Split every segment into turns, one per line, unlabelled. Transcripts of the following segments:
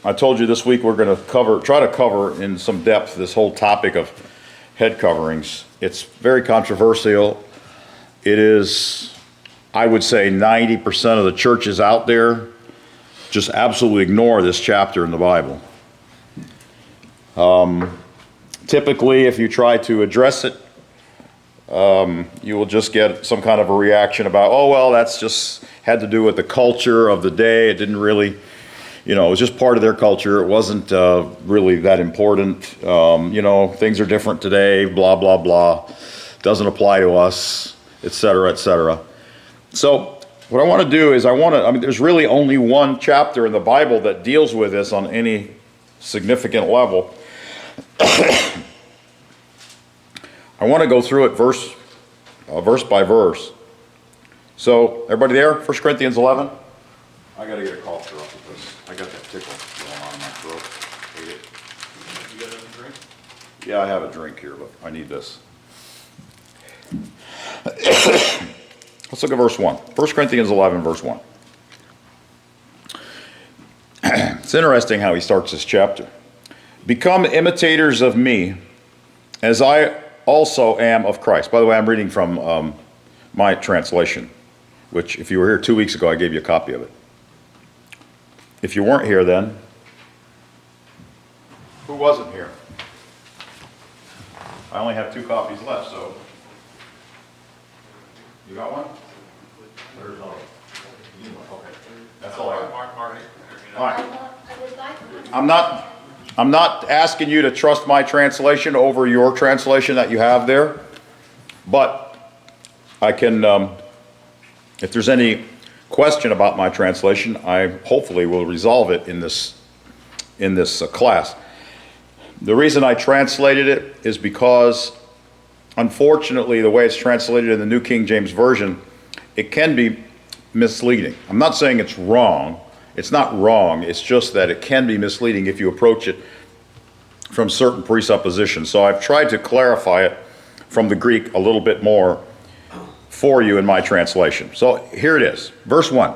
I told you this week we're going to try to cover in some depth this whole topic of head coverings. It's very controversial. It is, I would say, 90% of the churches out there just absolutely ignore this chapter in the Bible. Typically, if you try to address it, you will just get some kind of a reaction about, oh, well, that's just had to do with the culture of the day. It didn't really, it was just part of their culture. It wasn't really that important. Things are different today, blah, blah, blah. Doesn't apply to us, et cetera, et cetera. So what I want to do is there's really only one chapter in the Bible that deals with this on any significant level. I want to go through it verse by verse. So, everybody there? 1 Corinthians 11? I got to get a cough drop because I got that tickle going on in my throat. Hate it.
You got another drink?
Yeah, I have a drink here, but I need this. Let's look at verse 1. 1 Corinthians 11, verse 1. It's interesting how he starts this chapter. Become imitators of me, as I also am of Christ. By the way, I'm reading from my translation, which if you were here 2 weeks ago, I gave you a copy of it. If you weren't here then, who wasn't here? I only have 2 copies left, so. You got one? There's another. Okay. That's all I got. All right. I'm not asking you to trust my translation over your translation that you have there, but I can, if there's any question about my translation, I hopefully will resolve it in this class. The reason I translated it is because, unfortunately, the way it's translated in the New King James Version, it can be misleading. I'm not saying it's wrong. It's not wrong. It's just that it can be misleading if you approach it from certain presuppositions. So I've tried to clarify it from the Greek a little bit more for you in my translation. So here it is. Verse 1.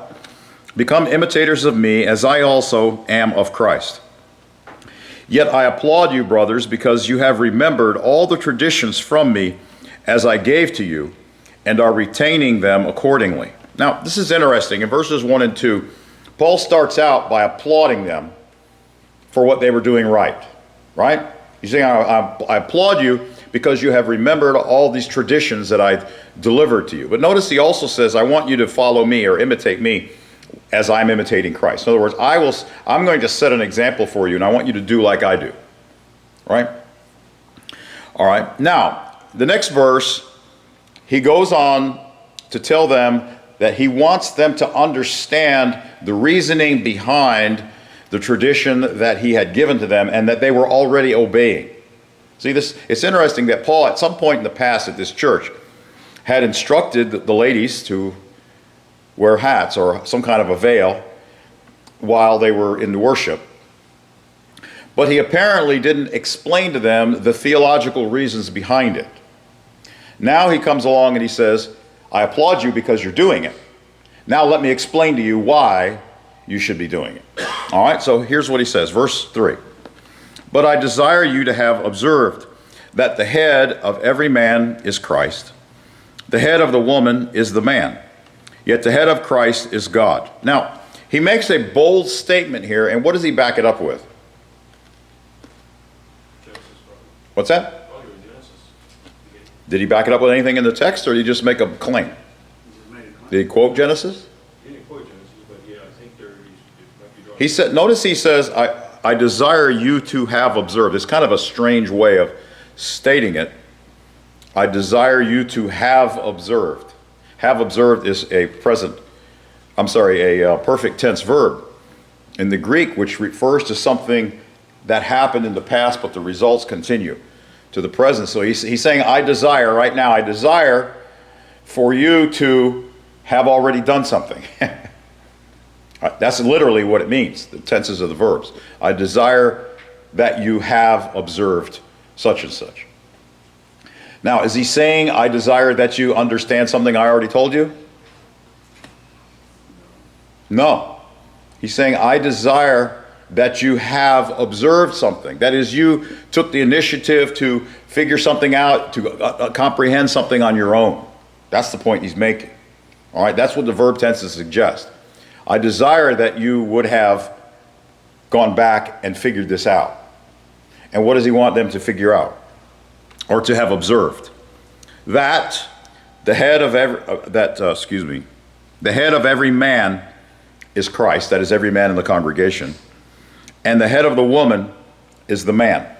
Become imitators of me as I also am of Christ. Yet I applaud you, brothers, because you have remembered all the traditions from me as I gave to you and are retaining them accordingly. Now, this is interesting. In verses 1 and 2, Paul starts out by applauding them for what they were doing right. He's saying, I applaud you because you have remembered all these traditions that I delivered to you. But notice he also says, I want you to follow me or imitate me as I'm imitating Christ. In other words, I'm going to set an example for you, and I want you to do like I do. Right? All right. Now, the next verse, he goes on to tell them that he wants them to understand the reasoning behind the tradition that he had given to them and that they were already obeying. See, it's interesting that Paul, at some point in the past at this church, had instructed the ladies to wear hats or some kind of a veil while they were in worship. But he apparently didn't explain to them the theological reasons behind it. Now he comes along and he says, I applaud you because you're doing it. Now let me explain to you why you should be doing it. All right, so here's what he says, verse 3. But I desire you to have observed that the head of every man is Christ. The head of the woman is the man. Yet the head of Christ is God. Now, he makes a bold statement here, and what does he back it up with?
Genesis.
What's that?
Probably Genesis.
Did he back it up with anything in the text, or did he just make a claim? Did he quote Genesis?
He didn't quote Genesis, but yeah, I think there might be drawing.
He said, notice he says, I desire you to have observed. It's kind of a strange way of stating it. I desire you to have observed. Have observed is a perfect tense verb in the Greek, which refers to something that happened in the past, but the results continue to the present. So he's saying, I desire for you to have already done something. That's literally what it means, the tenses of the verbs. I desire that you have observed such and such. Now, is he saying, I desire that you understand something I already told you? No. He's saying, I desire that you have observed something. That is, you took the initiative to figure something out, to comprehend something on your own. That's the point he's making. All right, that's what the verb tenses suggest. I desire that you would have gone back and figured this out. And what does he want them to figure out? Or to have observed? That the head of every man is Christ, that is every man in the congregation, and the head of the woman is the man.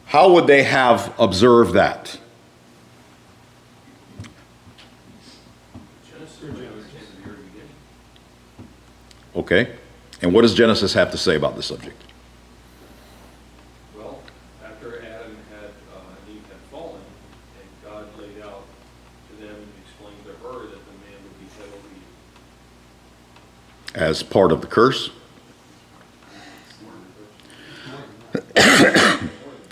How would they have observed that? Okay, and what does Genesis have to say about this subject?
Well, after Adam and Eve had fallen, and God laid out to them and explained to her that the man would be head over Eve.
As part of the curse?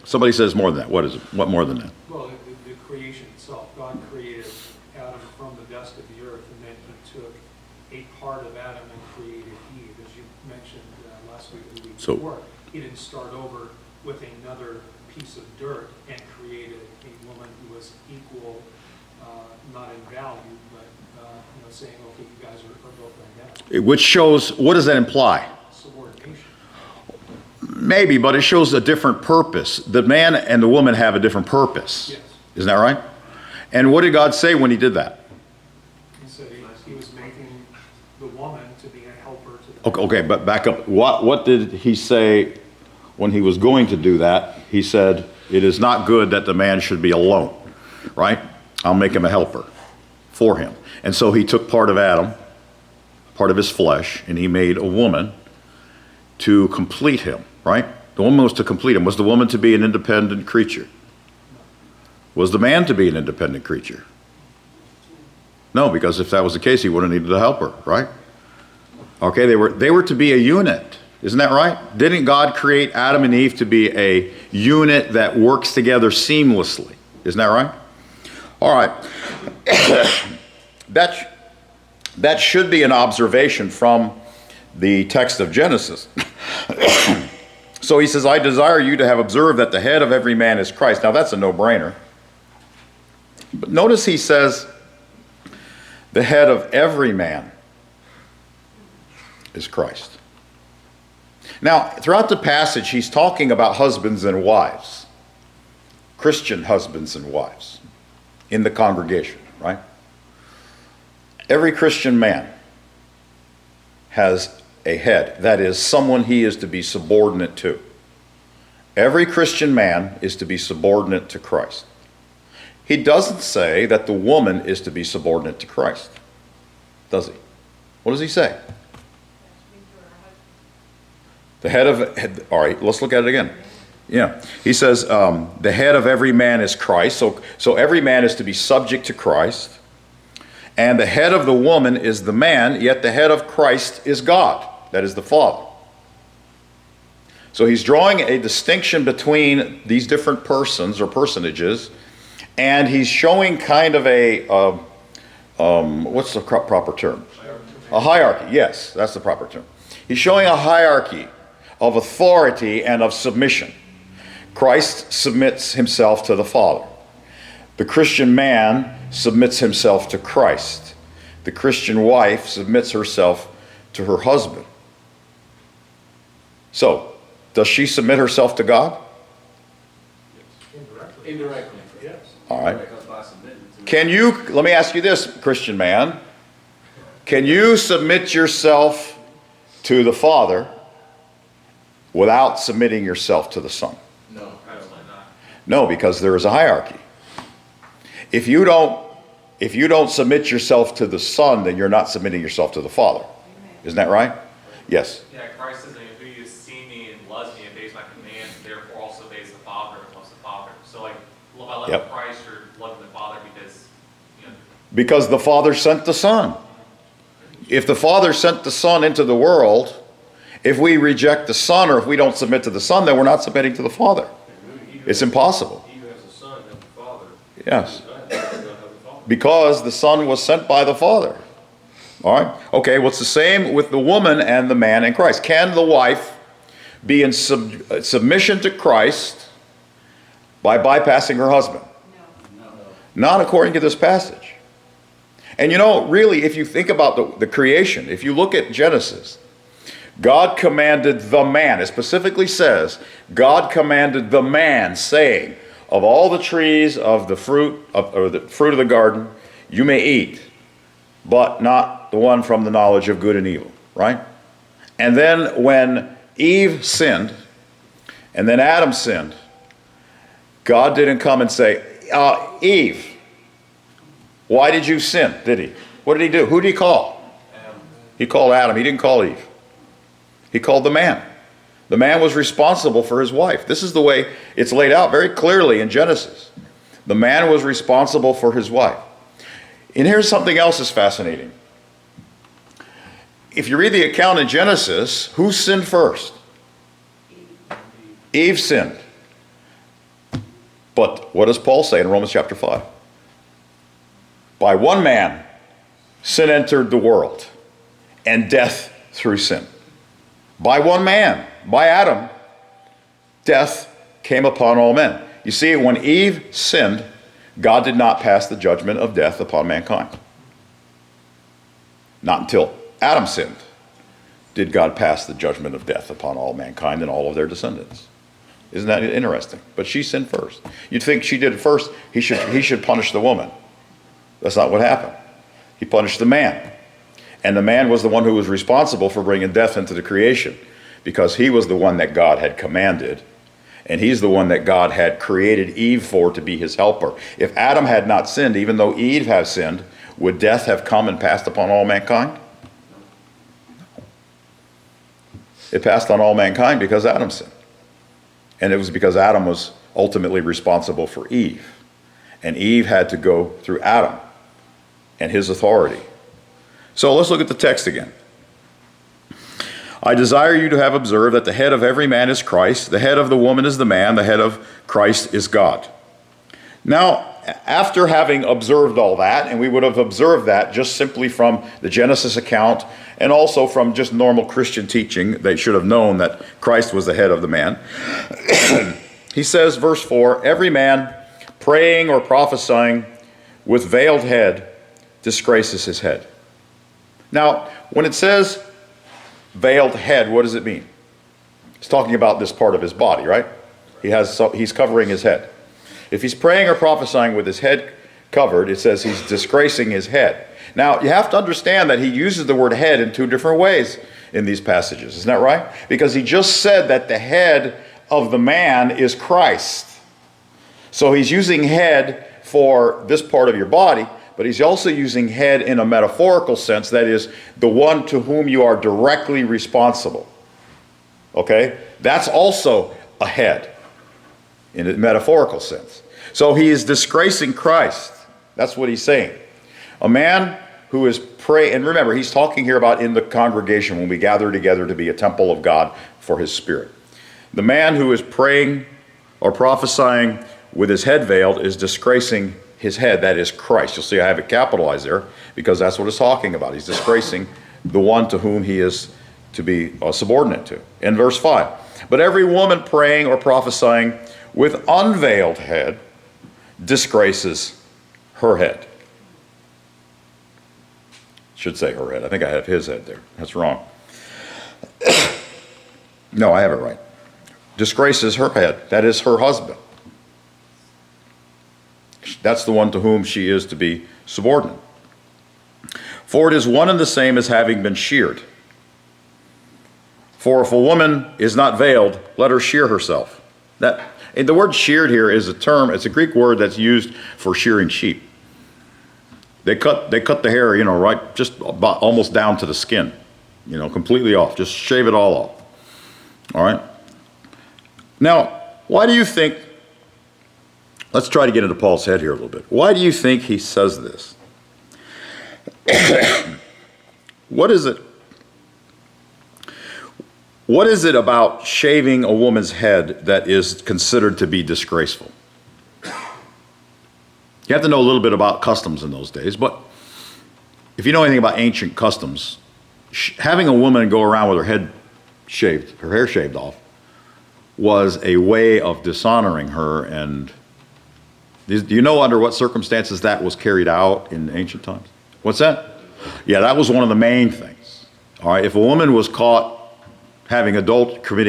Somebody says more than that. What is it? What more than that?
Well, the creation itself. God created Adam from the dust of the earth, and then he took a part of Adam and created Eve, as you mentioned last week or the week before. He didn't start over with another piece of dirt and created a woman who was equal, not in value, but saying, okay, you guys are both like that.
Which shows, what does that imply?
Subordination.
Maybe, but it shows a different purpose. The man and the woman have a different purpose.
Yes.
Isn't that right? And what did God say when he did that?
He said he was making the woman to be a helper to the
Okay, but back up. What did he say when he was going to do that? He said, it is not good that the man should be alone, right? I'll make him a helper for him. And so he took part of Adam, part of his flesh, and he made a woman to complete him, right? The woman was to complete him. Was the woman to be an independent creature? Was the man to be an independent creature? No, because if that was the case, he wouldn't have needed a helper, right? Okay, they were to be a unit. Isn't that right? Didn't God create Adam and Eve to be a unit that works together seamlessly? Isn't that right? All right. That should be an observation from the text of Genesis. So he says, I desire you to have observed that the head of every man is Christ. Now that's a no-brainer. But notice he says, the head of every man is Christ. Now, throughout the passage, he's talking about husbands and wives, Christian husbands and wives in the congregation, right? Every Christian man has a head, that is, someone he is to be subordinate to. Every Christian man is to be subordinate to Christ. He doesn't say that the woman is to be subordinate to Christ, does he? What does he say? The head of, all right, let's look at it again. Yeah, he says the head of every man is Christ, so every man is to be subject to Christ. And the head of the woman is the man, yet the head of Christ is God, that is the Father. So he's drawing a distinction between these different persons or personages, and he's showing kind of a, what's the proper term? A hierarchy, yes, that's the proper term. He's showing a hierarchy of authority and of submission. Christ submits himself to the Father. The Christian man submits himself to Christ. The Christian wife submits herself to her husband. So, does she submit herself to God?
Indirectly, yes.
All right. Can you, let me ask you this, Christian man. Can you submit yourself to the Father without submitting yourself to the Son?
No, absolutely not.
No, because there is a hierarchy. If you don't submit yourself to the Son, then you're not submitting yourself to the Father. Isn't that right? Yes.
Yeah, Christ says, "Who you see me and loves me and obeys my commands, therefore also obeys the Father and loves the Father." So, like, by loving
Yep.
Christ, you're loving the Father because,
Because the Father sent the Son. If the Father sent the Son into the world, if we reject the Son or if we don't submit to the Son, then we're not submitting to the Father. It's impossible.
He who has a son has a father.
Yes.
He does not have a father.
Because the Son was sent by the Father. All right? Okay, well, it's the same with the woman and the man in Christ. Can the wife be in submission to Christ by bypassing her husband?
No.
Not according to this passage. And you know, really, if you think about the creation, if you look at Genesis, God commanded the man. It specifically says, God commanded the man, saying, of all the trees of the fruit of the garden, you may eat, but not the one from the knowledge of good and evil, right? And then when Eve sinned, and then Adam sinned, God didn't come and say, Eve, why did you sin, did he? What did he do? Who did he call? He called Adam. He didn't call Eve. He called the man. The man was responsible for his wife. This is the way it's laid out very clearly in Genesis. The man was responsible for his wife. And here's something else that's fascinating. If you read the account in Genesis, who sinned first? Eve sinned. But what does Paul say in Romans chapter 5? By one man, sin entered the world, and death through sin. By one man, by Adam, death came upon all men. You see, when Eve sinned, God did not pass the judgment of death upon mankind. Not until Adam sinned did God pass the judgment of death upon all mankind and all of their descendants. Isn't that interesting? But she sinned first. You'd think she did it first. He should punish the woman. That's not what happened. He punished the man. And the man was the one who was responsible for bringing death into the creation, because he was the one that God had commanded, and he's the one that God had created Eve for to be his helper. If Adam had not sinned, even though Eve had sinned, would death have come and passed upon all mankind? It passed on all mankind because Adam sinned. And it was because Adam was ultimately responsible for Eve. And Eve had to go through Adam and his authority. So let's look at the text again. I desire you to have observed that the head of every man is Christ, the head of the woman is the man, the head of Christ is God. Now, after having observed all that, and we would have observed that just simply from the Genesis account and also from just normal Christian teaching, they should have known that Christ was the head of the man. He says, verse 4, every man praying or prophesying with veiled head disgraces his head. Now, when it says veiled head, what does it mean? It's talking about this part of his body, right? He's covering his head. If he's praying or prophesying with his head covered, it says he's disgracing his head. Now, you have to understand that he uses the word head in two different ways in these passages. Isn't that right? Because he just said that the head of the man is Christ. So he's using head for this part of your body, but he's also using head in a metaphorical sense, that is, the one to whom you are directly responsible. Okay? That's also a head in a metaphorical sense. So he is disgracing Christ. That's what he's saying. A man who is praying, and remember, he's talking here about in the congregation when we gather together to be a temple of God for his Spirit. The man who is praying or prophesying with his head veiled is disgracing his head, that is Christ. You'll see I have it capitalized there because that's what it's talking about. He's disgracing the one to whom he is to be subordinate to. In verse 5, but every woman praying or prophesying with unveiled head disgraces her head. Should say her head. I think I have his head there. That's wrong. No, I have it right. Disgraces her head. That is her husband. That's the one to whom she is to be subordinate. For it is one and the same as having been sheared. For if a woman is not veiled, let her shear herself. And the word sheared here is a term, it's a Greek word that's used for shearing sheep. They cut the hair, right, just about almost down to the skin, completely off. Just shave it all off. All right? Now, why do you think, let's try to get into Paul's head here a little bit. Why do you think he says this? What is it? What is it about shaving a woman's head that is considered to be disgraceful? You have to know a little bit about customs in those days, but if you know anything about ancient customs, having a woman go around with her head shaved, her hair shaved off, was a way of dishonoring her. And do you know under what circumstances that was carried out in ancient times? What's that? Yeah, that was one of the main things. All right, if a woman was caught committing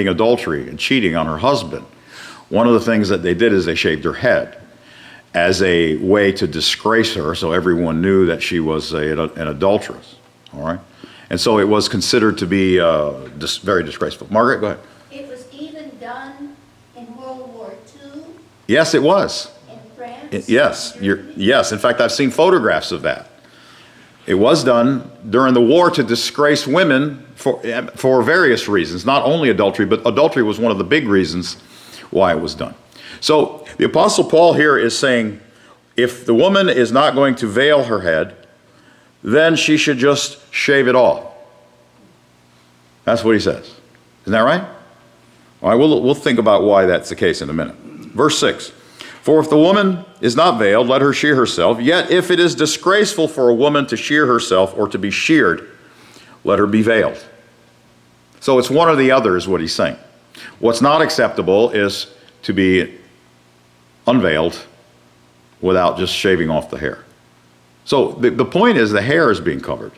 adultery and cheating on her husband, one of the things that they did is they shaved her head as a way to disgrace her, so everyone knew that she was an adulteress. All right, and so it was considered to be very disgraceful. Margaret, go ahead.
It was even done in World War II
Yes, it was.
in France.
Yes,
Germany.
yes. In fact, I've seen photographs of that. It was done during the war to disgrace women for various reasons, not only adultery, but adultery was one of the big reasons why it was done. So the Apostle Paul here is saying, if the woman is not going to veil her head, then she should just shave it off. That's what he says. Isn't that right? All right, we'll think about why that's the case in a minute. Verse 6. For if the woman is not veiled, let her shear herself. Yet if it is disgraceful for a woman to shear herself or to be sheared, let her be veiled. So it's one or the other is what he's saying. What's not acceptable is to be unveiled without just shaving off the hair. So the point is the hair is being covered.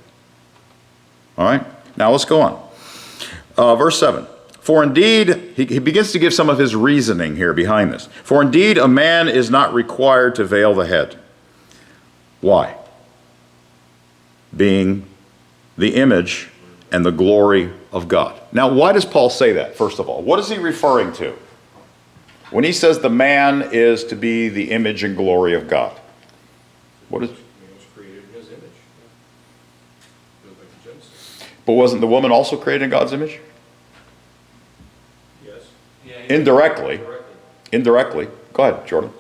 All right? Now let's go on. Verse 7. For indeed, he begins to give some of his reasoning here behind this. For indeed, a man is not required to veil the head. Why? Being the image and the glory of God. Now, why does Paul say that, first of all? What is he referring to when he says the man is to be the image and glory of God? What is?
He was created in his image. Goes back to Genesis.
But wasn't the woman also created in God's image?
Yes.
Yeah,
Indirectly.
Directly.
Indirectly. Go ahead, Jordan.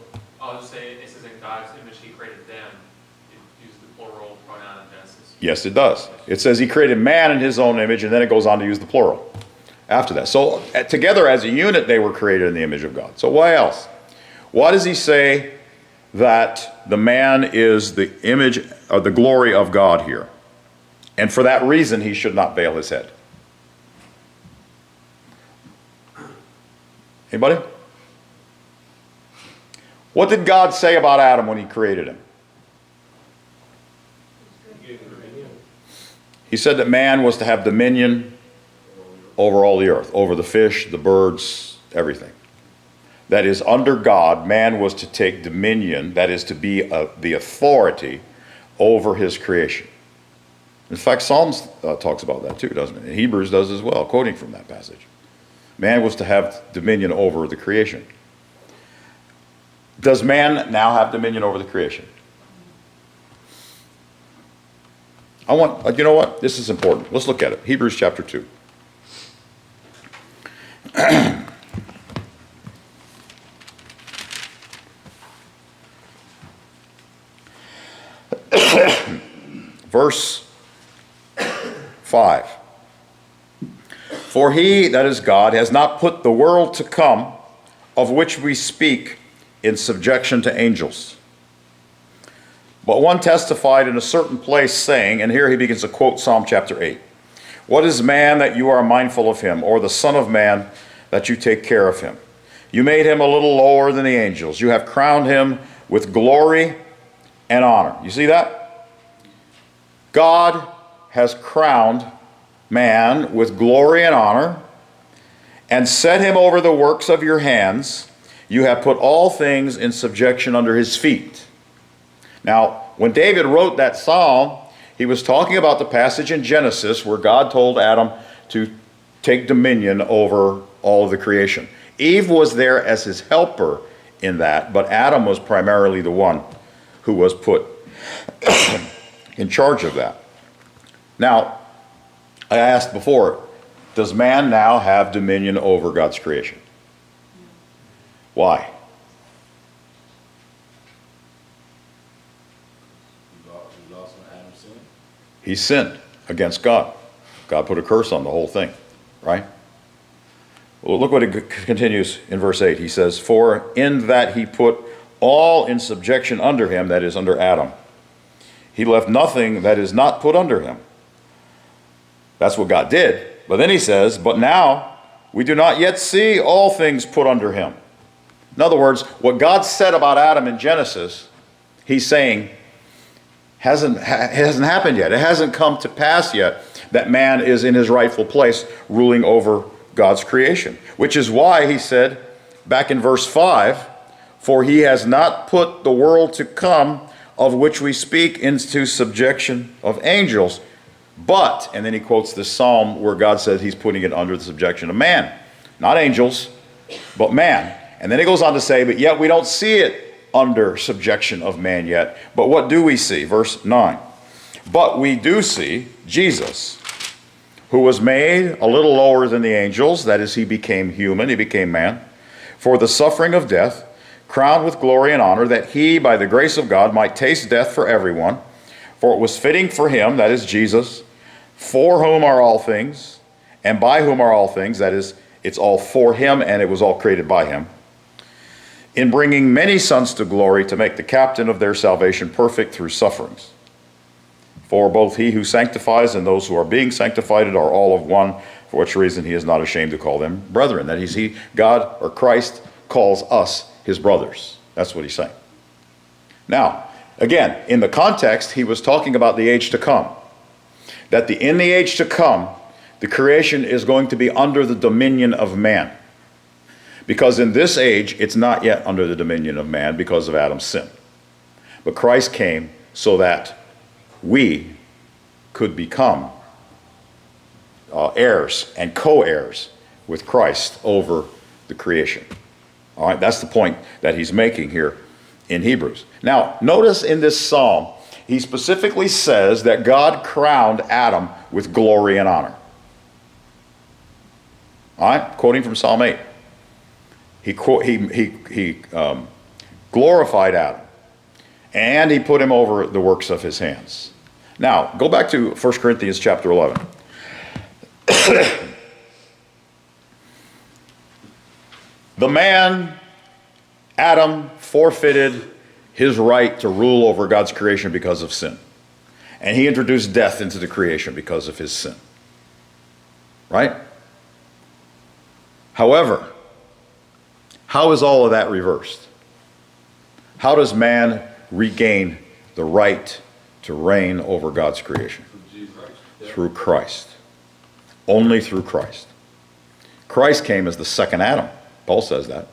I'll just say, it says in God's image he created them. It uses the plural pronoun in Genesis.
Yes, it does. It says he created man in his own image, and then it goes on to use the plural after that. So together as a unit, they were created in the image of God. So why else? Why does he say that the man is the image or the glory of God here? And for that reason, he should not veil his head. Anybody? What did God say about Adam when he created him?
He gave him dominion.
He said that man was to have dominion over all the earth, over the fish, the birds, everything. That is, under God, man was to take dominion, that is, to be the authority over his creation. In fact, Psalms talks about that too, doesn't it? And Hebrews does as well, quoting from that passage. Man was to have dominion over the creation. Does man now have dominion over the creation? You know what? This is important. Let's look at it. Hebrews chapter 2. Verse 5. For he, that is God, has not put the world to come, of which we speak, in subjection to angels. But one testified in a certain place, saying, and here he begins to quote Psalm chapter 8. What is man that you are mindful of him, or the son of man that you take care of him? You made him a little lower than the angels. You have crowned him with glory and honor. You see that? God has crowned man with glory and honor and set him over the works of your hands. You have put all things in subjection under his feet. Now, when David wrote that psalm, he was talking about the passage in Genesis where God told Adam to take dominion over all of the creation. Eve was there as his helper in that, but Adam was primarily the one who was put in charge of that. Now, I asked before, does man now have dominion over God's creation? Why? He sinned against God. God put a curse on the whole thing, right? Well, look what it continues in verse 8. He says, for in that he put all in subjection under him, that is, under Adam, He left nothing that is not put under him. That's what God did. But then he says, but now we do not yet see all things put under him. In other words, what God said about Adam in Genesis, he's saying hasn't happened yet. It hasn't come to pass yet that man is in his rightful place ruling over God's creation. Which is why he said back in verse 5, for he has not put the world to come of which we speak into subjection of angels. But, and then he quotes this psalm where God says he's putting it under the subjection of man. Not angels, but man. And then he goes on to say, but yet we don't see it under subjection of man yet. But what do we see? Verse 9. But we do see Jesus, who was made a little lower than the angels. That is, he became human, he became man. For the suffering of death, crowned with glory and honor, that he, by the grace of God, might taste death for everyone. For it was fitting for him, that is Jesus, for whom are all things, and by whom are all things, that is, it's all for him, and it was all created by him, in bringing many sons to glory, to make the captain of their salvation perfect through sufferings. For both he who sanctifies and those who are being sanctified are all of one, for which reason he is not ashamed to call them brethren. That is, God or Christ calls us his brothers. That's what he's saying. Now, again, in the context, he was talking about the age to come. That in the age to come, the creation is going to be under the dominion of man. Because in this age, it's not yet under the dominion of man because of Adam's sin. But Christ came so that we could become heirs and co-heirs with Christ over the creation. All right, that's the point that he's making here in Hebrews. Now, notice in this psalm, he specifically says that God crowned Adam with glory and honor. All right, quoting from Psalm 8. He glorified Adam, and he put him over the works of his hands. Now, go back to 1 Corinthians chapter 11. The man, Adam, forfeited his right to rule over God's creation because of sin. And he introduced death into the creation because of his sin. Right? However, how is all of that reversed? How does man regain the right to reign over God's creation? Through Christ. Only through Christ. Christ came as the second Adam. Paul says that.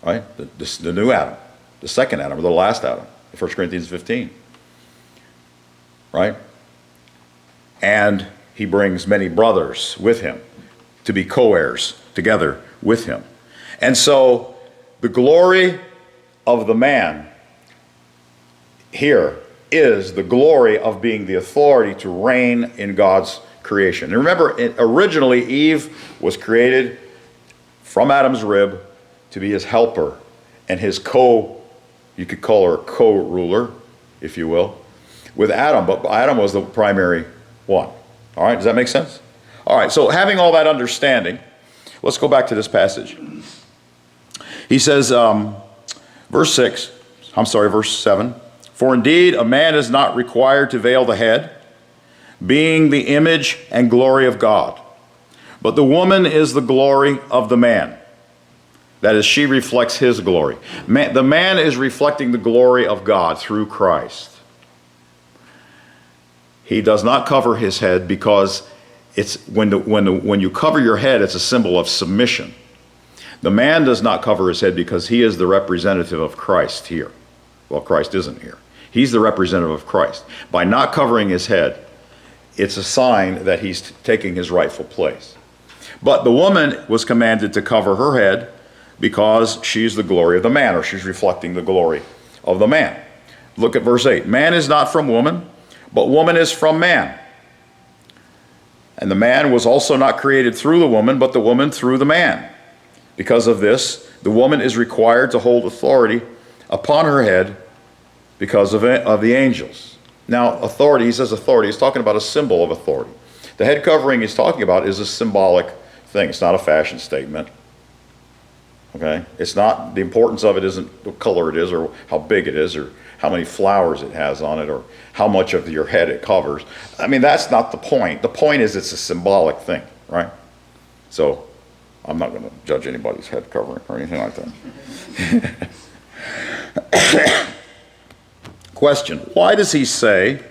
Right? The new Adam. The second Adam, or the last Adam. 1 Corinthians 15. Right? And he brings many brothers with him to be co-heirs together with him. And so the glory of the man here is the glory of being the authority to reign in God's creation. And remember, originally Eve was created from Adam's rib to be his helper and his you could call her a co-ruler, if you will, with Adam. But Adam was the primary one. All right, does that make sense? All right, so having all that understanding, let's go back to this passage. He says, verse 7, for indeed a man is not required to veil the head, being the image and glory of God. But the woman is the glory of the man. That is, she reflects his glory. The man is reflecting the glory of God through Christ. He does not cover his head because it's when you cover your head, it's a symbol of submission. The man does not cover his head because he is the representative of Christ here. Well, Christ isn't here. He's the representative of Christ. By not covering his head, it's a sign that he's taking his rightful place. But the woman was commanded to cover her head because she's the glory of the man, or she's reflecting the glory of the man. Look at verse 8. Man is not from woman, but woman is from man. And the man was also not created through the woman, but the woman through the man. Because of this, the woman is required to hold authority upon her head because of the angels. Now, authority, he says authority, he's talking about a symbol of authority. The head covering he's talking about is a symbolic thing. It's not a fashion statement. Okay? It's not, the importance of it isn't what color it is or how big it is or how many flowers it has on it or how much of your head it covers. I mean, that's not the point. The point is it's a symbolic thing, right? So I'm not going to judge anybody's head covering or anything like that. Question, why does he say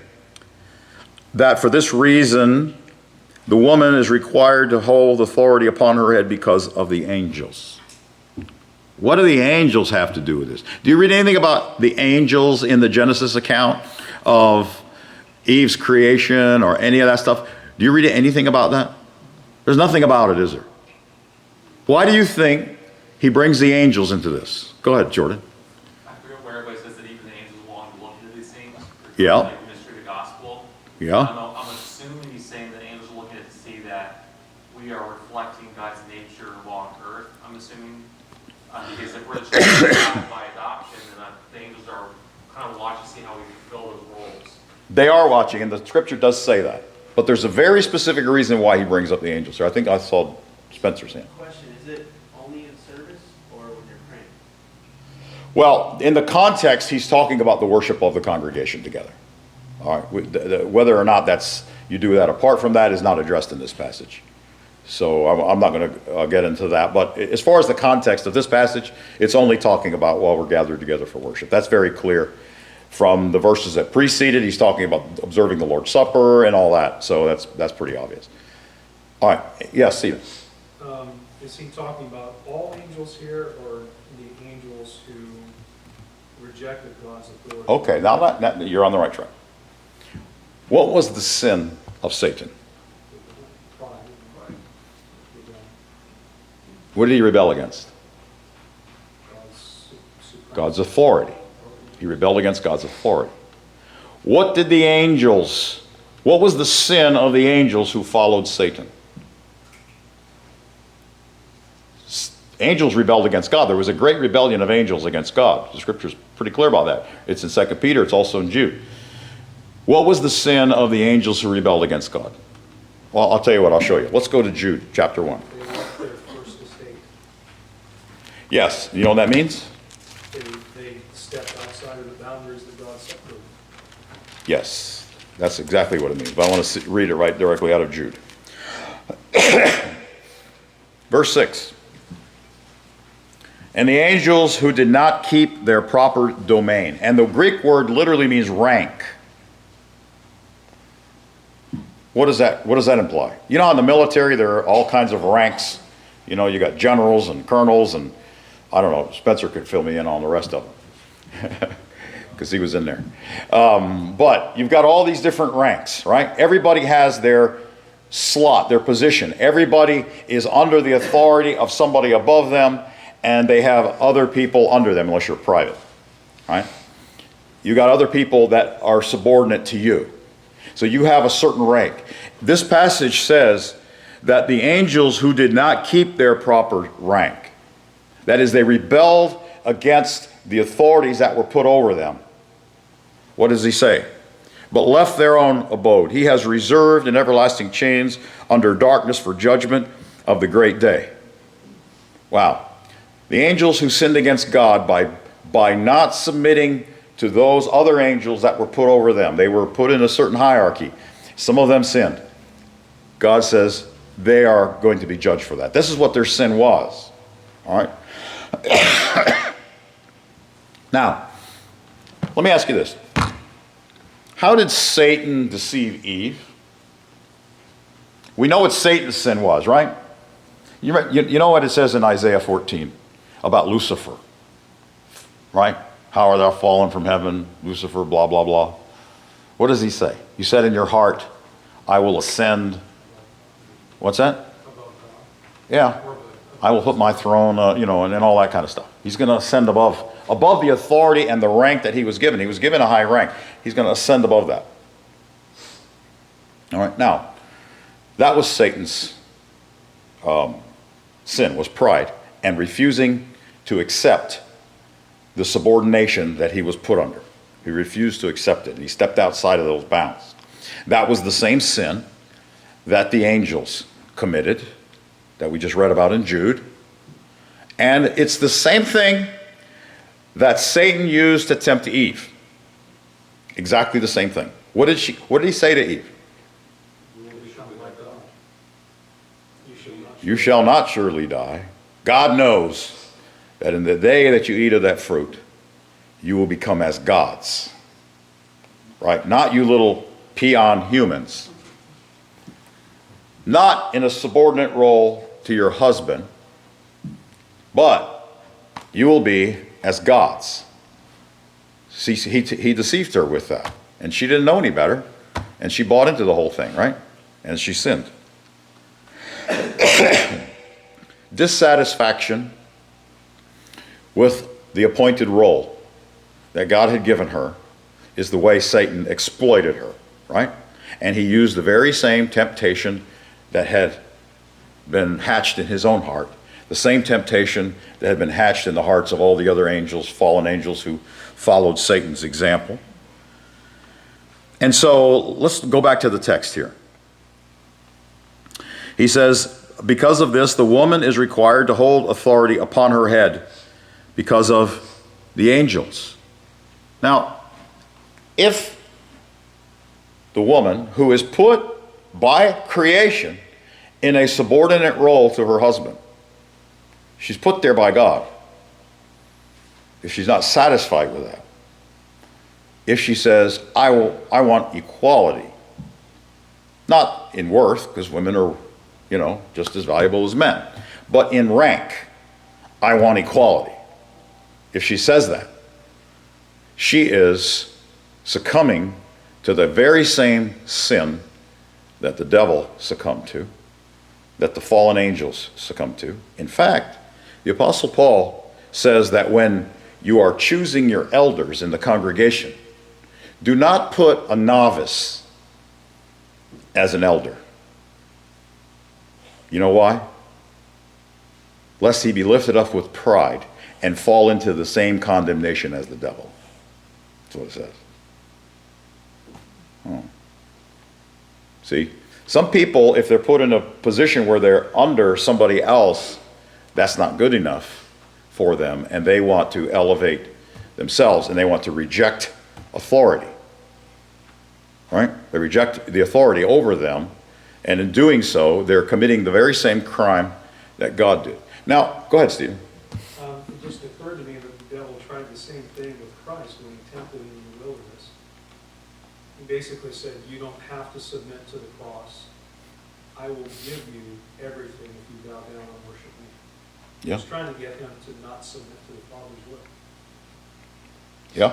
that for this reason the woman is required to hold authority upon her head because of the angels? What do the angels have to do with this? Do you read anything about the angels in the Genesis account of Eve's creation or any of that stuff? Do you read anything about that? There's nothing about it, is there? Why do you think he brings the angels into this? Go ahead, Jordan.
I forget where everybody says that even the angels want to look into these things.
Yeah.
Like the mystery of the gospel.
Yeah.
I'm assuming he's saying that angels are looking at to see that we are reflecting God's nature on earth. I'm assuming because if we're the children of God by adoption, then the angels are kind of watching to see how we fulfill those roles.
They are watching, and the scripture does say that. But there's a very specific reason why he brings up the angels here. I think I saw Spencer's hand.
Question, is it only in service or when you're praying?
Well, in the context, he's talking about the worship of the congregation together. All right, whether or not you do that apart from that is not addressed in this passage. So I'm not going to get into that. But as far as the context of this passage, it's only talking about while we're gathered together for worship. That's very clear from the verses that preceded. He's talking about observing the Lord's Supper and all that. So that's pretty obvious. All right, yes, Stephen.
Is he talking about all angels here or the angels who rejected God's authority?
Okay, now you're on the right track. What was the sin of Satan?
Pride.
What did he rebel against? God's authority. He rebelled against God's authority. What was the sin of the angels who followed Satan? Angels rebelled against God. There was a great rebellion of angels against God. The scripture's pretty clear about that. It's in 2 Peter. It's also in Jude. What was the sin of the angels who rebelled against God? Well, I'll tell you what. I'll show you. Let's go to Jude, chapter 1.
They left their first estate.
Yes. You know what that means?
They stepped outside of the boundaries that God set for them.
Yes. That's exactly what it means. But I want to read it right directly out of Jude. Verse 6. And the angels who did not keep their proper domain. And the Greek word literally means rank. What does that imply? You know, in the military, there are all kinds of ranks. You know, you got generals and colonels, and I don't know, Spencer could fill me in on the rest of them. Because he was in there. But you've got all these different ranks, right? Everybody has their slot, their position. Everybody is under the authority of somebody above them, and they have other people under them, unless you're private, right? You got other people that are subordinate to you. So you have a certain rank. This passage says that the angels who did not keep their proper rank, that is, they rebelled against the authorities that were put over them. What does he say? But left their own abode. He has reserved in everlasting chains under darkness for judgment of the great day. Wow. The angels who sinned against God by not submitting to those other angels that were put over them. They were put in a certain hierarchy. Some of them sinned. God says they are going to be judged for that. This is what their sin was. All right? Now, let me ask you this. How did Satan deceive Eve? We know what Satan's sin was, right? You know what it says in Isaiah 14 about Lucifer, right? How art thou fallen from heaven, Lucifer, blah, blah, blah. What does he say? You said in your heart, I will ascend. What's that? Yeah. I will put my throne, and all that kind of stuff. He's going to ascend above the authority and the rank that he was given. He was given a high rank. He's going to ascend above that. All right. Now, that was Satan's sin, was pride and refusing to accept the subordination that he was put under. He refused to accept it. He stepped outside of those bounds. That was the same sin that the angels committed that we just read about in Jude. And it's the same thing that Satan used to tempt Eve. Exactly the same thing. What did he say to Eve?
You shall not die. You shall not.
You shall not surely die. God knows that in the day that you eat of that fruit, you will become as gods. Right? Not you little peon humans. Not in a subordinate role to your husband, but you will be as gods. See, he deceived her with that. And she didn't know any better. And she bought into the whole thing, right? And she sinned. Dissatisfaction with the appointed role that God had given her is the way Satan exploited her, right? And he used the very same temptation that had been hatched in his own heart, the same temptation that had been hatched in the hearts of all the other angels, fallen angels who followed Satan's example. And so let's go back to the text here. He says, because of this, the woman is required to hold authority upon her head because of the angels. Now, if the woman who is put by creation in a subordinate role to her husband, she's put there by God. If she's not satisfied with that, if she says, I want equality, not in worth, because women are, just as valuable as men, but in rank, I want equality. If she says that, she is succumbing to the very same sin that the devil succumbed to, that the fallen angels succumbed to. In fact, the Apostle Paul says that when you are choosing your elders in the congregation, do not put a novice as an elder. You know why? Lest he be lifted up with pride and fall into the same condemnation as the devil. That's what it says. Oh. See, some people, if they're put in a position where they're under somebody else, that's not good enough for them, and they want to elevate themselves, and they want to reject authority. Right? They reject the authority over them, and in doing so, they're committing the very same crime that God did. Now, go ahead, Stephen.
It just occurred to me that the devil tried the same thing with Christ when he tempted him in the wilderness. He basically said, you don't have to submit to the cross. I will give you everything if you bow down and worship me.
Yeah.
He's trying to get him to not submit to the Father's will.
Yeah.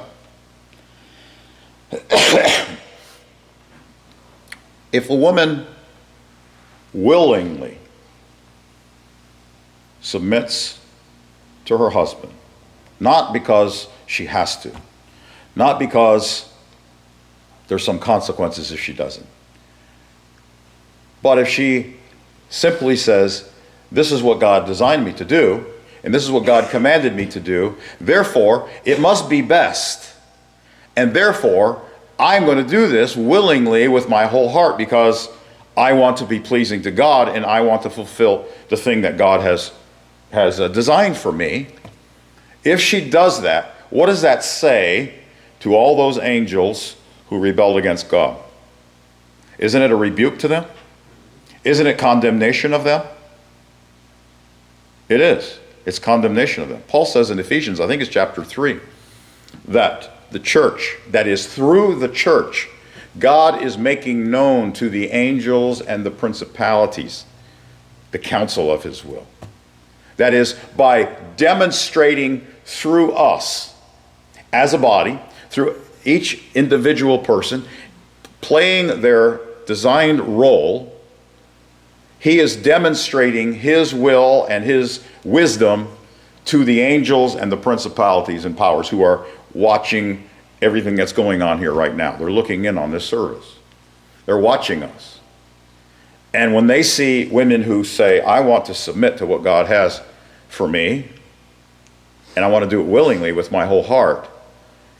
If a woman willingly submits to her husband, not because she has to, not because there's some consequences if she doesn't, but if she simply says, this is what God designed me to do, and this is what God commanded me to do, therefore it must be best, and therefore I'm going to do this willingly with my whole heart because I want to be pleasing to God and I want to fulfill the thing that God has designed for me. If she does that, what does that say to all those angels who rebelled against God? Isn't it a rebuke to them? Isn't it condemnation of them? It is. It's condemnation of them. Paul says in Ephesians, I think it's chapter 3, that the church, that is through the church, God is making known to the angels and the principalities the counsel of his will. That is, by demonstrating through us as a body, through each individual person, playing their designed role, he is demonstrating his will and his wisdom to the angels and the principalities and powers who are watching everything that's going on here right now. They're looking in on this service. They're watching us. And when they see women who say, I want to submit to what God has for me, and I want to do it willingly with my whole heart,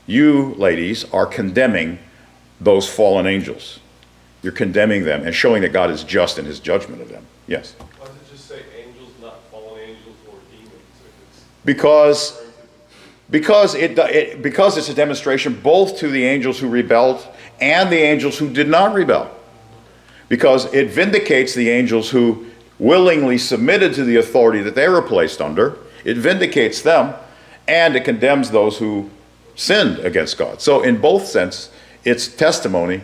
you, ladies, are condemning those fallen angels. You're condemning them and showing that God is just in his judgment of them. Yes?
Why does it just say angels, not fallen angels or demons?
Because Because because it's a demonstration both to the angels who rebelled and the angels who did not rebel. Because it vindicates the angels who willingly submitted to the authority that they were placed under. It vindicates them, and it condemns those who sinned against God. So in both sense, it's testimony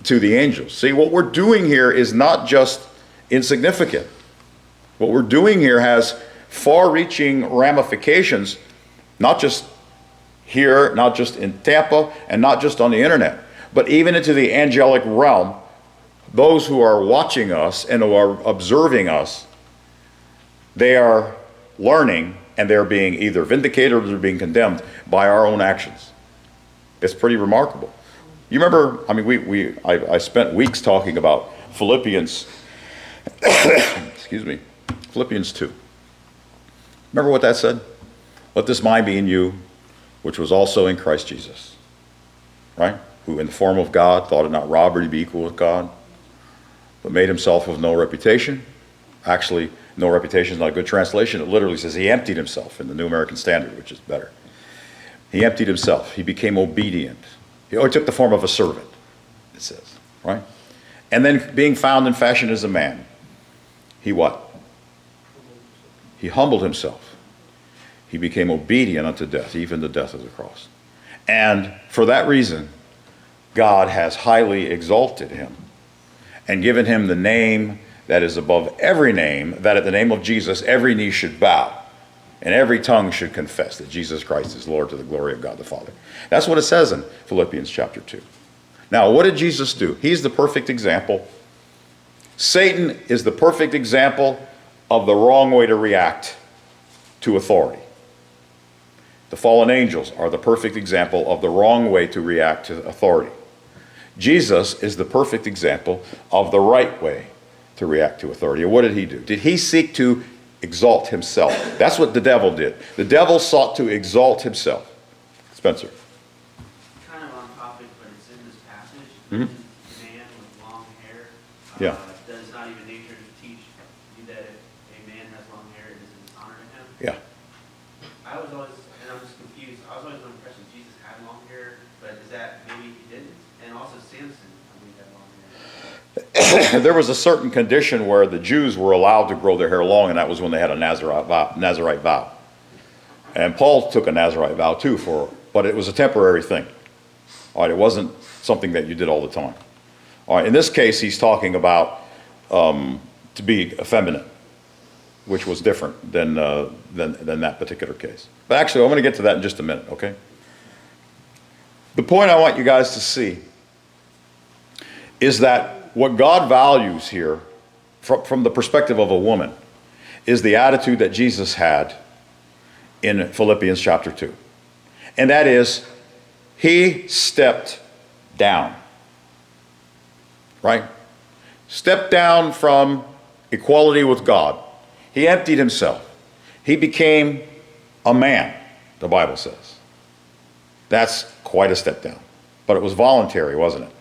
to the angels. See, what we're doing here is not just insignificant. What we're doing here has far-reaching ramifications, not just here, not just in Tampa, and not just on the internet, but even into the angelic realm. Those who are watching us and who are observing us, they are learning, and they're being either vindicated or they're being condemned by our own actions. It's pretty remarkable. You remember, I mean, I spent weeks talking about Philippians, excuse me, Philippians 2. Remember what that said? Let this mind be in you, which was also in Christ Jesus. Right? Who in the form of God thought it not robbery to be equal with God, but made himself of no reputation. Actually, no reputation is not a good translation. It literally says he emptied himself in the New American Standard, which is better. He emptied himself. He became obedient. He took the form of a servant, it says, right? And then being found in fashion as a man, he what? He humbled himself. He became obedient unto death, even the death of the cross. And for that reason, God has highly exalted him and given him the name that is above every name, that at the name of Jesus every knee should bow and every tongue should confess that Jesus Christ is Lord to the glory of God the Father. That's what it says in Philippians chapter 2. Now, what did Jesus do? He's the perfect example. Satan is the perfect example of the wrong way to react to authority. The fallen angels are the perfect example of the wrong way to react to authority. Jesus is the perfect example of the right way to react to authority. And what did he do? Did he seek to exalt himself? That's what the devil did. The devil sought to exalt himself. Spencer.
Kind of on topic, but it's in this passage.
Mhm.
Man with long hair.
Yeah.
Does not even nature to teach you that if a man has long hair, it is a dishonor to him?
Yeah.
I was always, and I'm just confused, I was always under the impression Jesus had long hair, but is that maybe he didn't? And also Samson, I believe, had long hair.
There was a certain condition where the Jews were allowed to grow their hair long, and that was when they had a Nazirite vow. And Paul took a Nazirite vow too, but it was a temporary thing. All right, it wasn't something that you did all the time. All right, in this case, he's talking about to be effeminate, which was different than that particular case. But actually, I'm going to get to that in just a minute, okay? The point I want you guys to see is that what God values here, from the perspective of a woman, is the attitude that Jesus had in Philippians chapter 2. And that is, he stepped down. Right? Stepped down from equality with God. He emptied himself. He became a man, the Bible says. That's quite a step down. But it was voluntary, wasn't it?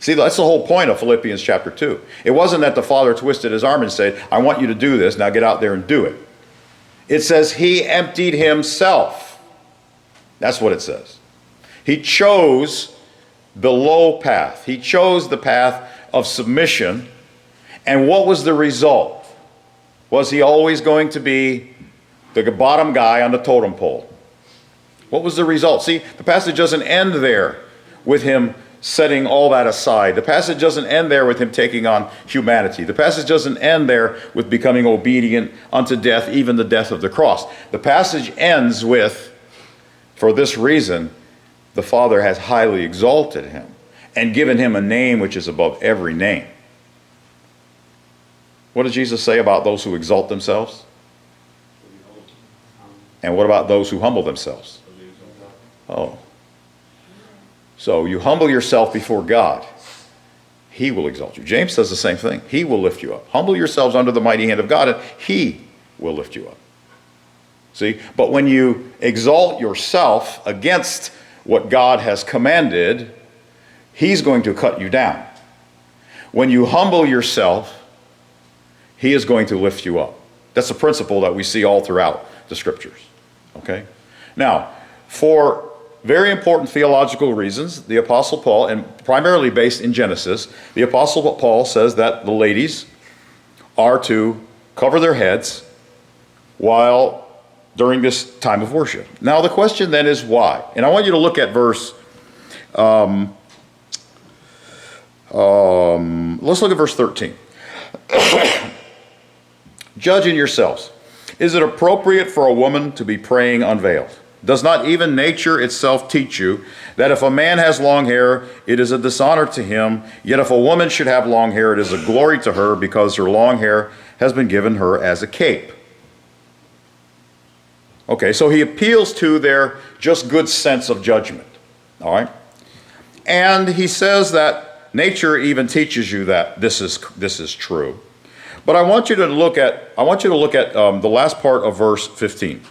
See, that's the whole point of Philippians chapter 2. It wasn't that the Father twisted his arm and said, I want you to do this, now get out there and do it. It says he emptied himself. That's what it says. He chose the low path. He chose the path of submission. And what was the result? Was he always going to be the bottom guy on the totem pole? What was the result? See, the passage doesn't end there with him setting all that aside. The passage doesn't end there with him taking on humanity. The passage doesn't end there with becoming obedient unto death, even the death of the cross. The passage ends with, for this reason, the Father has highly exalted him and given him a name which is above every name. What did Jesus say about those who exalt themselves? And what about those who humble themselves? Oh. So you humble yourself before God, he will exalt you. James says the same thing. He will lift you up. Humble yourselves under the mighty hand of God, and he will lift you up. See? But when you exalt yourself against what God has commanded, he's going to cut you down. When you humble yourself, he is going to lift you up. That's a principle that we see all throughout the scriptures. Okay? Now, for very important theological reasons, the Apostle Paul, and primarily based in Genesis, the Apostle Paul says that the ladies are to cover their heads while during this time of worship. Now the question then is why? And I want you to look at verse, let's look at verse 13. Judging yourselves. Is it appropriate for a woman to be praying unveiled? Does not even nature itself teach you that if a man has long hair, it is a dishonor to him, yet if a woman should have long hair, it is a glory to her, because her long hair has been given her as a cape? Okay, so he appeals to their just good sense of judgment. All right? And he says that nature even teaches you that this is true. But I want you to look at the last part of verse 15.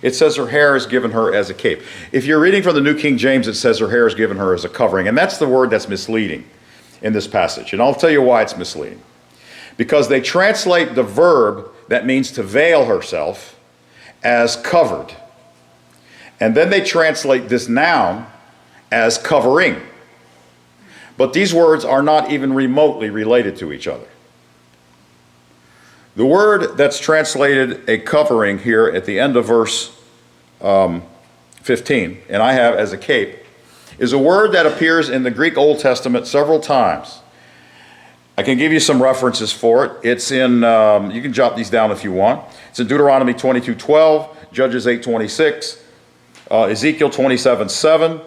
It says her hair is given her as a cape. If you're reading from the New King James, it says her hair is given her as a covering. And that's the word that's misleading in this passage. And I'll tell you why it's misleading. Because they translate the verb that means to veil herself as covered. And then they translate this noun as covering. But these words are not even remotely related to each other. The word that's translated a covering here at the end of verse 15, and I have as a cape, is a word that appears in the Greek Old Testament several times. I can give you some references for it. It's in, you can jot these down if you want. It's in Deuteronomy 22:12, Judges 8:26, Ezekiel 27:7,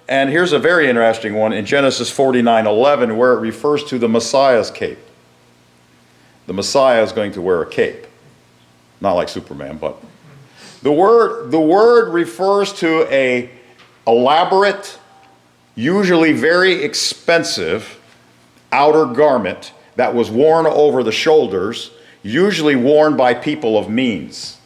and here's a very interesting one in Genesis 49:11, where it refers to the Messiah's cape. The Messiah is going to wear a cape. Not like Superman, but the word refers to a elaborate, usually very expensive outer garment that was worn over the shoulders, usually worn by people of means.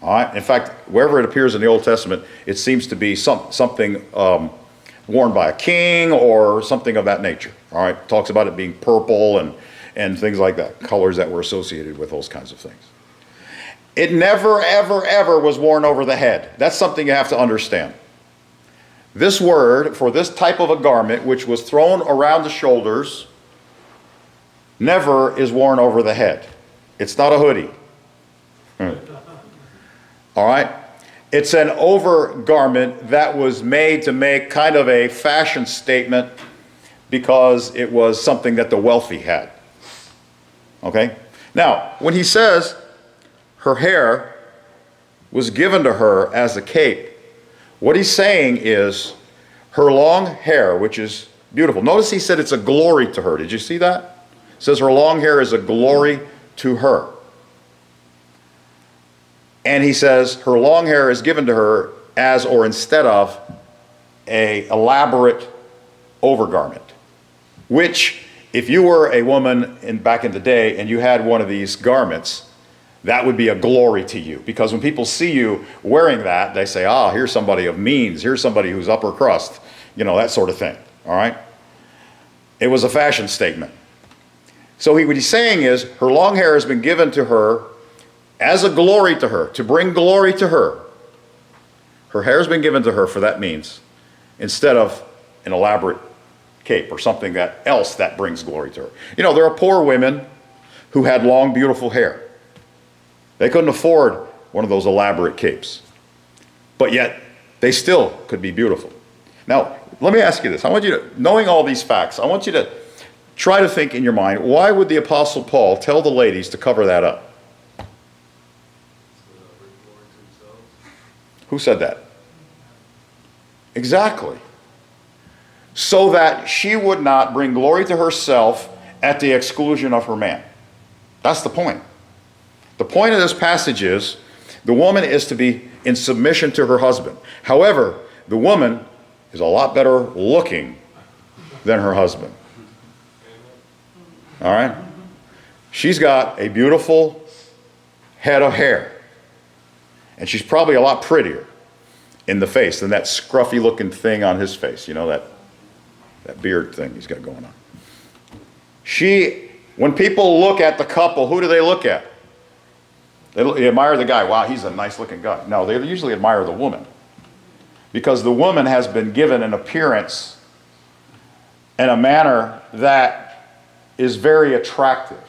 All right? In fact, wherever it appears in the Old Testament, it seems to be something worn by a king or something of that nature. All right? It talks about it being purple and things like that, colors that were associated with those kinds of things. It never, ever, ever was worn over the head. That's something you have to understand. This word for this type of a garment, which was thrown around the shoulders, never is worn over the head. It's not a hoodie. All right? It's an overgarment that was made to make kind of a fashion statement because it was something that the wealthy had. Okay? Now, when he says her hair was given to her as a cape, what he's saying is her long hair, which is beautiful. Notice he said it's a glory to her. Did you see that? It says her long hair is a glory to her. And he says her long hair is given to her as or instead of a elaborate overgarment, which if you were a woman back in the day and you had one of these garments, that would be a glory to you. Because when people see you wearing that, they say, ah, here's somebody of means. Here's somebody who's upper crust. You know, that sort of thing. All right? It was a fashion statement. So what he's saying is her long hair has been given to her as a glory to her, to bring glory to her. Her hair has been given to her for that means, instead of an elaborate cape or something else that brings glory to her. You know, there are poor women who had long, beautiful hair. They couldn't afford one of those elaborate capes. But yet, they still could be beautiful. Now, let me ask you this. I want you to, knowing all these facts, I want you to try to think in your mind, why would the Apostle Paul tell the ladies to cover that up? Who said that? Exactly. So that she would not bring glory to herself at the exclusion of her man. That's the point. The point of this passage is the woman is to be in submission to her husband. However, the woman is a lot better looking than her husband. All right? She's got a beautiful head of hair. And she's probably a lot prettier in the face than that scruffy looking thing on his face. You know, that beard thing he's got going on. When people look at the couple, who do they look at? They admire the guy. Wow, he's a nice looking guy. No, they usually admire the woman. Because the woman has been given an appearance and a manner that is very attractive,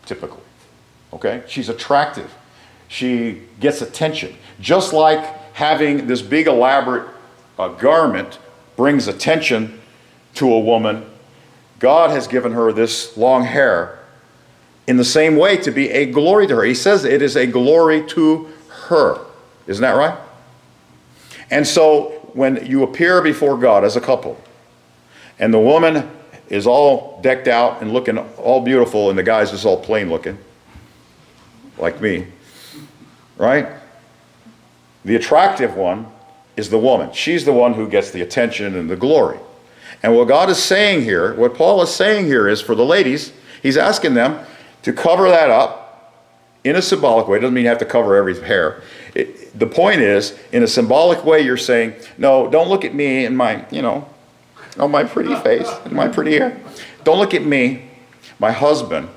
typically. Okay? She's attractive. She gets attention. Just like having this big elaborate garment brings attention to a woman, God has given her this long hair in the same way to be a glory to her. He says it is a glory to her. Isn't that right? And so when you appear before God as a couple, and the woman is all decked out and looking all beautiful, and the guy's just all plain looking, like me, right? The attractive one is the woman. She's the one who gets the attention and the glory. And what God is saying here, what Paul is saying here is for the ladies, he's asking them to cover that up in a symbolic way. It doesn't mean you have to cover every hair. The point is, in a symbolic way, you're saying, no, don't look at me and my, on my pretty face and my pretty hair. Don't look at me. My husband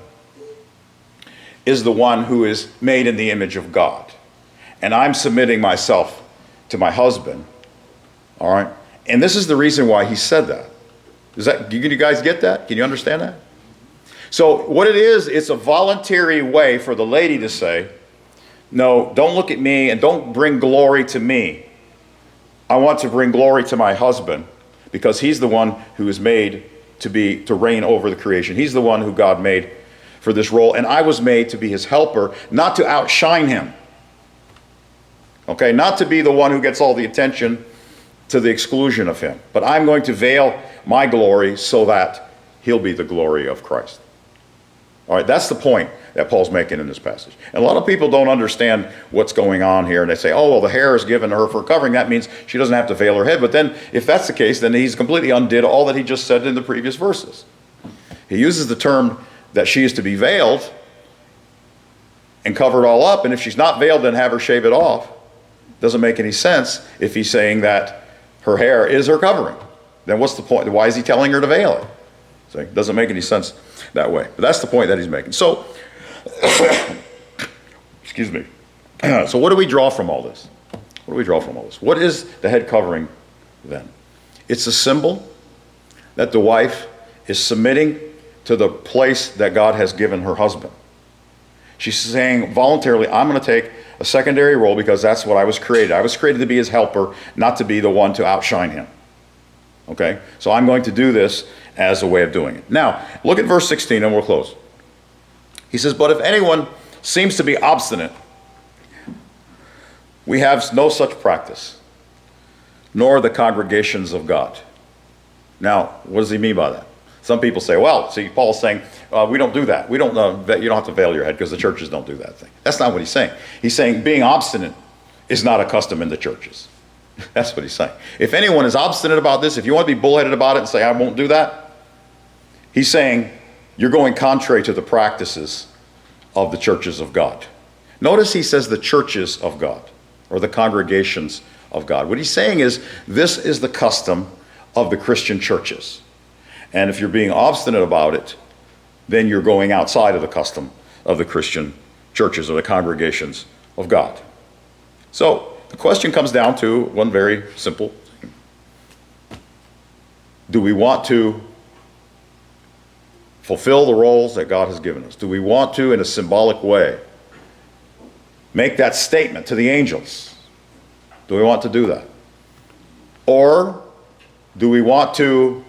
is the one who is made in the image of God. And I'm submitting myself to my husband. All right? And this is the reason why he said that. Do you guys get that? Can you understand that? So what it is, it's a voluntary way for the lady to say, no, don't look at me and don't bring glory to me. I want to bring glory to my husband because he's the one who is made to reign over the creation. He's the one who God made for this role, and I was made to be his helper, not to outshine him. Okay, not to be the one who gets all the attention to the exclusion of him. But I'm going to veil my glory so that he'll be the glory of Christ. All right, that's the point that Paul's making in this passage. And a lot of people don't understand what's going on here, and they say, oh, well, the hair is given to her for covering. That means she doesn't have to veil her head. But then, if that's the case, then he's completely undid all that he just said in the previous verses. He uses the term that she is to be veiled and covered all up, and if she's not veiled, then have her shave it off. Doesn't make any sense if he's saying that her hair is her covering. Then what's the point? Why is he telling her to veil it? So it doesn't make any sense that way. But that's the point that he's making. So, excuse me. So what do we draw from all this? What do we draw from all this? What is the head covering then? It's a symbol that the wife is submitting to the place that God has given her husband. She's saying voluntarily, I'm going to take a secondary role because that's what I was created. I was created to be his helper, not to be the one to outshine him. Okay? So I'm going to do this as a way of doing it. Now, look at verse 16 and we'll close. He says, but if anyone seems to be obstinate, we have no such practice, nor the congregations of God. Now, what does he mean by that? Some people say, well, see, Paul's saying, we don't do that. We don't, you don't have to veil your head because the churches don't do that thing. That's not what he's saying. He's saying being obstinate is not a custom in the churches. That's what he's saying. If anyone is obstinate about this, if you want to be bullheaded about it and say, I won't do that, he's saying you're going contrary to the practices of the churches of God. Notice he says the churches of God or the congregations of God. What he's saying is this is the custom of the Christian churches. And if you're being obstinate about it, then you're going outside of the custom of the Christian churches or the congregations of God. So the question comes down to one very simple thing. Do we want to fulfill the roles that God has given us? Do we want to, in a symbolic way, make that statement to the angels? Do we want to do that? Or do we want to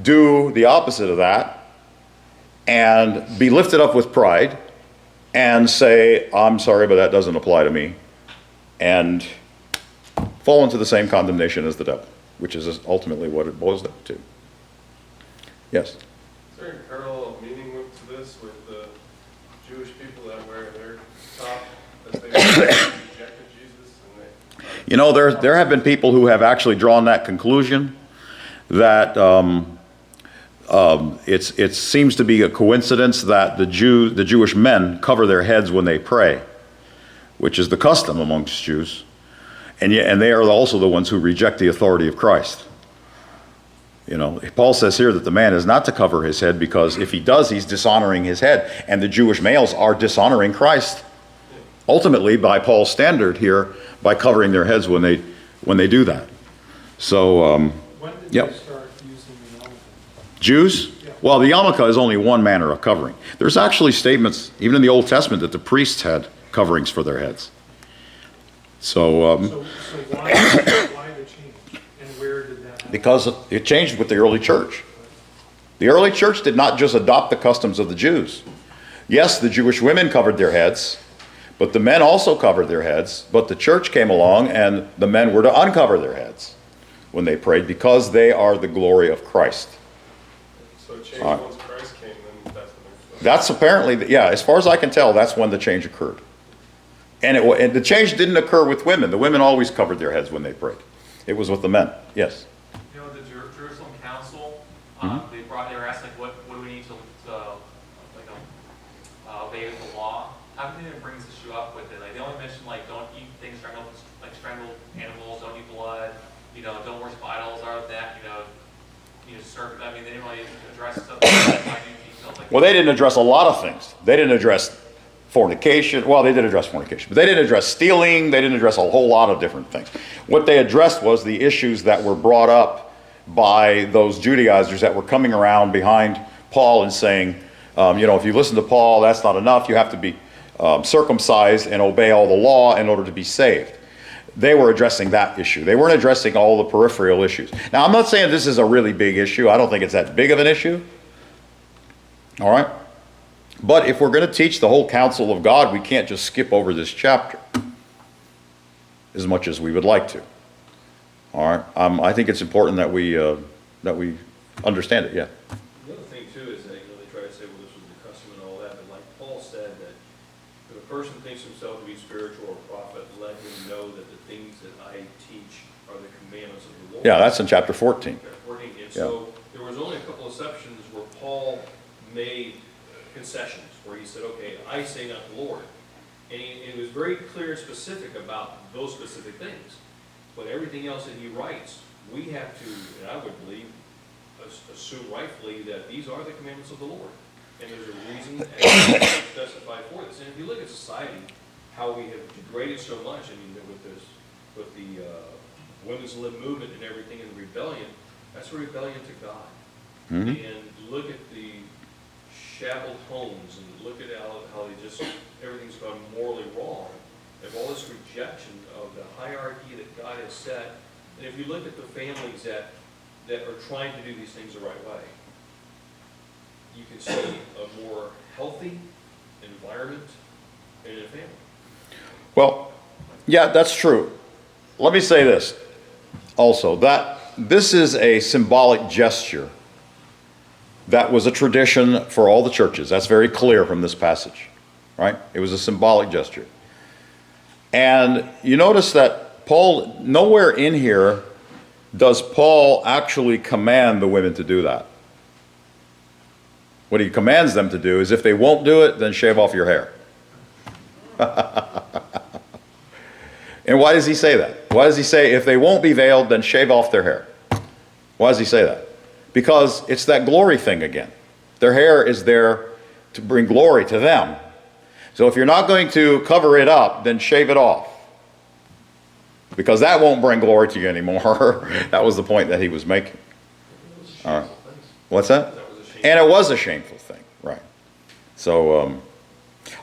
do the opposite of that and be lifted up with pride and say, I'm sorry, but that doesn't apply to me, and fall into the same condemnation as the devil, which is ultimately what it boils down to. Yes?
Is there any parallel meaning to this with the Jewish people that wear their top as they rejected Jesus? And
You know, there have been people who have actually drawn that conclusion that it seems to be a coincidence that the Jewish men cover their heads when they pray, which is the custom amongst Jews, and they are also the ones who reject the authority of Christ. You know, Paul says here that the man is not to cover his head because if he does, he's dishonoring his head, and the Jewish males are dishonoring Christ ultimately, by Paul's standard here, by covering their heads when they do that. So,
When did
yep.
they start using the yarmulke?
Jews? Well, the yarmulke is only one manner of covering. There's actually statements, even in the Old Testament, that the priests had coverings for their heads. So,
So why the change? And where did that happen?
because it changed with the early church. The early church did not just adopt the customs of the Jews. Yes, the Jewish women covered their heads, but the men also covered their heads. But the church came along and the men were to uncover their heads when they prayed because they are the glory of Christ.
So it changed once Christ came, then that's when
That's apparently, yeah, as far as I can tell, that's when the change occurred. And the change didn't occur with women. The women always covered their heads when they prayed. It was with the men, yes.
You know, the Jerusalem Council,
Mm-hmm.
they were asked, like, what do we need to obey the law? How come they didn't bring this issue up with it? Like, they only mentioned, like, don't eat things strangled, like strangled animals, don't eat blood, you know, don't worship idols, other than that, serve, I mean, they didn't really address stuff like minute details like.
Well, they didn't address a lot of things. They didn't address fornication. Well, they did address fornication, but they didn't address stealing. They didn't address a whole lot of different things. What they addressed was the issues that were brought up by those Judaizers that were coming around behind Paul and saying, if you listen to Paul, that's not enough. You have to be circumcised and obey all the law in order to be saved. They were addressing that issue. They weren't addressing all the peripheral issues. Now, I'm not saying this is a really big issue. I don't think it's that big of an issue. All right? But if we're going to teach the whole counsel of God, we can't just skip over this chapter as much as we would like to. All right? I think it's important that we understand it, yeah.
The other thing too is that, they try to say, well, this was the custom and all that, but like Paul said, that if a person thinks himself to be spiritual or prophet, let him know that the things that I teach are the commandments of the Lord.
Yeah, that's in chapter 14.
Chapter 14. And so there was only a couple of exceptions where Paul made concessions, where he said, okay, I say not the Lord. And it was very clear and specific about those specific things. But everything else that he writes, we have to, and I would believe, assume rightfully that these are the commandments of the Lord. And there's a reason and specified for this. And if you look at society, how we have degraded so much, I mean, with the women's lib movement and everything, and the rebellion, that's a rebellion to God.
Mhm.
And look at the shabbled homes, and look at how they just, everything's gone morally wrong. Of all this rejection of the hierarchy that God has set. And if you look at the families that are trying to do these things the right way, you can see a more healthy environment in a family.
Well, yeah, that's true. Let me say this also, that this is a symbolic gesture that was a tradition for all the churches. That's very clear from this passage, right? It was a symbolic gesture. And you notice that Paul, nowhere in here does Paul actually command the women to do that. What he commands them to do is if they won't do it, then shave off your hair. And why does he say that? Why does he say if they won't be veiled, then shave off their hair? Why does he say that? Because it's that glory thing again. Their hair is there to bring glory to them. So if you're not going to cover it up, then shave it off. Because that won't bring glory to you anymore. That was the point that he was making. All right. What's that? And it was a shameful thing, right. So,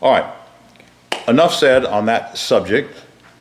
all right. Enough said on that subject.